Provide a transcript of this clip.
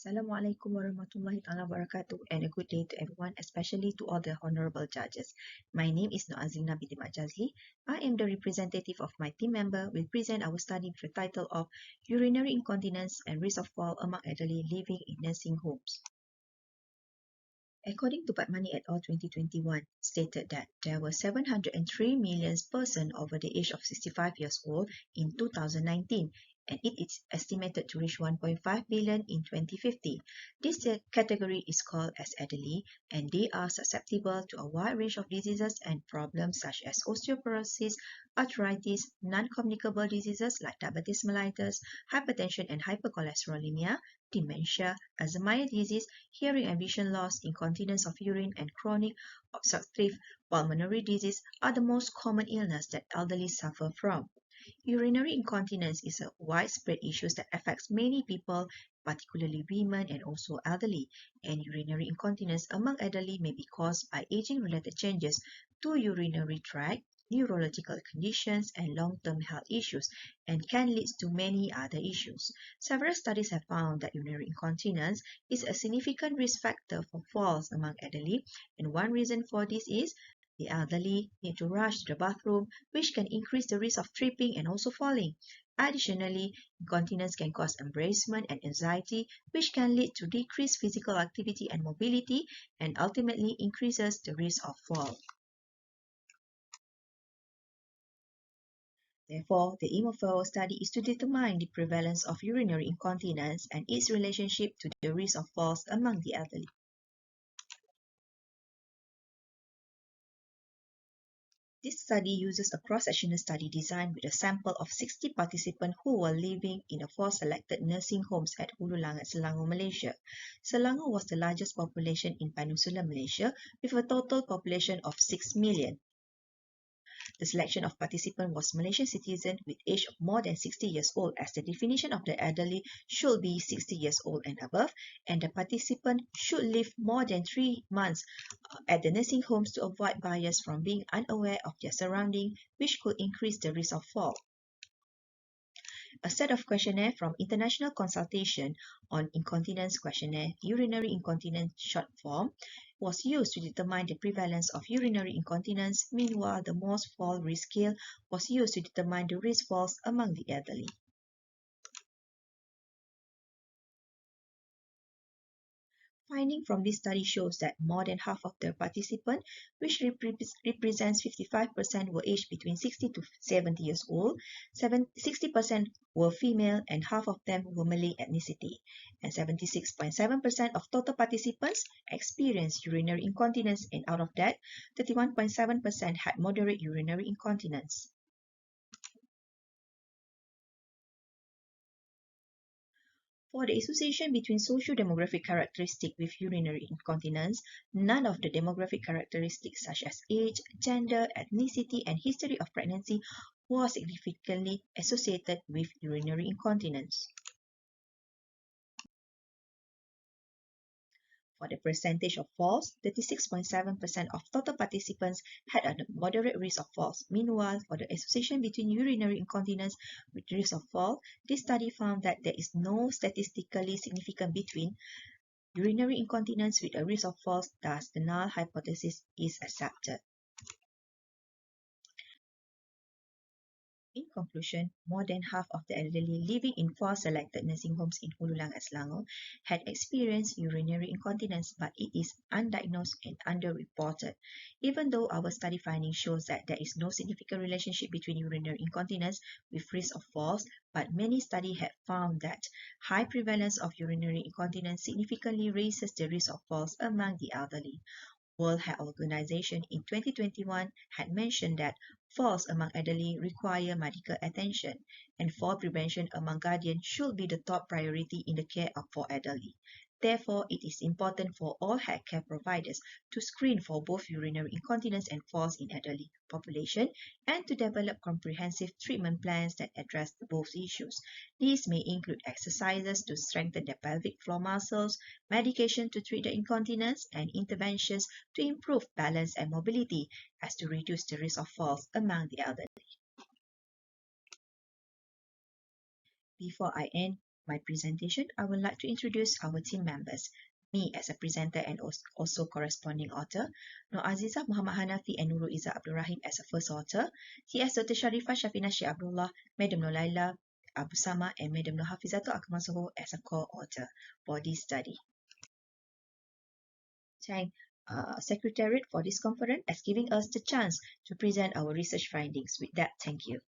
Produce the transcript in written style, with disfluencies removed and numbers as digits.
Assalamualaikum warahmatullahi wabarakatuh and a good day to everyone, especially to all the honorable judges. My name is Noazlina binti Jazli. I am the representative of my team member. Will present our study with the title of Urinary Incontinence and Risk of Fall Among Elderly Living in Nursing Homes. According to Patmani et al. 2021, stated that there were 703 million persons over the age of 65 years old in 2019, and it is estimated to reach 1.5 billion in 2050. This category is called as elderly, and they are susceptible to a wide range of diseases and problems such as osteoporosis, arthritis, non-communicable diseases like diabetes mellitus, hypertension and hypercholesterolemia, dementia, Alzheimer's disease, hearing and vision loss, incontinence of urine, and chronic obstructive pulmonary disease are the most common illness that elderly suffer from. Urinary incontinence is a widespread issue that affects many people, particularly women and also elderly. And urinary incontinence among elderly may be caused by aging-related changes to urinary tract, neurological conditions, and long-term health issues, and can lead to many other issues. Several studies have found that urinary incontinence is a significant risk factor for falls among elderly, and one reason for this is the elderly need to rush to the bathroom, which can increase the risk of tripping and also falling. Additionally, incontinence can cause embarrassment and anxiety, which can lead to decreased physical activity and mobility, and ultimately increases the risk of fall. Therefore, the aim of our study is to determine the prevalence of urinary incontinence and its relationship to the risk of falls among the elderly. This study uses a cross-sectional study design with a sample of 60 participants who were living in 4 selected nursing homes at Hulu Langat, Selangor, Malaysia. Selangor was the largest population in Peninsular Malaysia with a total population of 6 million. The selection of participants was Malaysian citizen with age of more than 60 years old, as the definition of the elderly should be 60 years old and above, and the participant should live more than 3 months at the nursing homes to avoid bias from being unaware of their surroundings, which could increase the risk of fall. A set of questionnaire from International Consultation on Incontinence Questionnaire, Urinary Incontinence Short Form, was used to determine the prevalence of urinary incontinence. Meanwhile, the most fall risk scale was used to determine the risk falls among the elderly. Finding from this study shows that more than half of the participants, which represents 55%, were aged between 60 to 70 years old, 60% were female, and half of them were Malay ethnicity. And 76.7% of total participants experienced urinary incontinence, and out of that, 31.7% had moderate urinary incontinence. For the association between socio-demographic characteristics with urinary incontinence, none of the demographic characteristics such as age, gender, ethnicity, and history of pregnancy was significantly associated with urinary incontinence. For the percentage of falls, 36.7% of total participants had a moderate risk of falls. Meanwhile, for the association between urinary incontinence with risk of fall, this study found that there is no statistically significant between urinary incontinence with a risk of falls, thus the null hypothesis is accepted. In conclusion, more than half of the elderly living in 4 selected nursing homes in Hulu Langat, Selangor had experienced urinary incontinence, but it is undiagnosed and underreported. Even though our study findings shows that there is no significant relationship between urinary incontinence with risk of falls, but many studies have found that high prevalence of urinary incontinence significantly raises the risk of falls among the elderly. World Health Organization in 2021 had mentioned that falls among elderly require medical attention, and fall prevention among guardians should be the top priority in the care for elderly. Therefore, it is important for all healthcare providers to screen for both urinary incontinence and falls in elderly population, and to develop comprehensive treatment plans that address both issues. These may include exercises to strengthen the pelvic floor muscles, medication to treat the incontinence, and interventions to improve balance and mobility as to reduce the risk of falls among the elderly. Before I end, my presentation, I would like to introduce our team members. Me as a presenter and also corresponding author, Nur Azizah Muhammad Hanafi and Nurul Izzah Abdul Rahim as a first author, TS Dr. Sharifah Shafina Sheikh Abdullah, Madam Nur Laila Abu Sama and Madam Nur Hafizatul Akmal Soho as a co-author for this study. Thank Secretariat for this conference as giving us the chance to present our research findings. With that, thank you.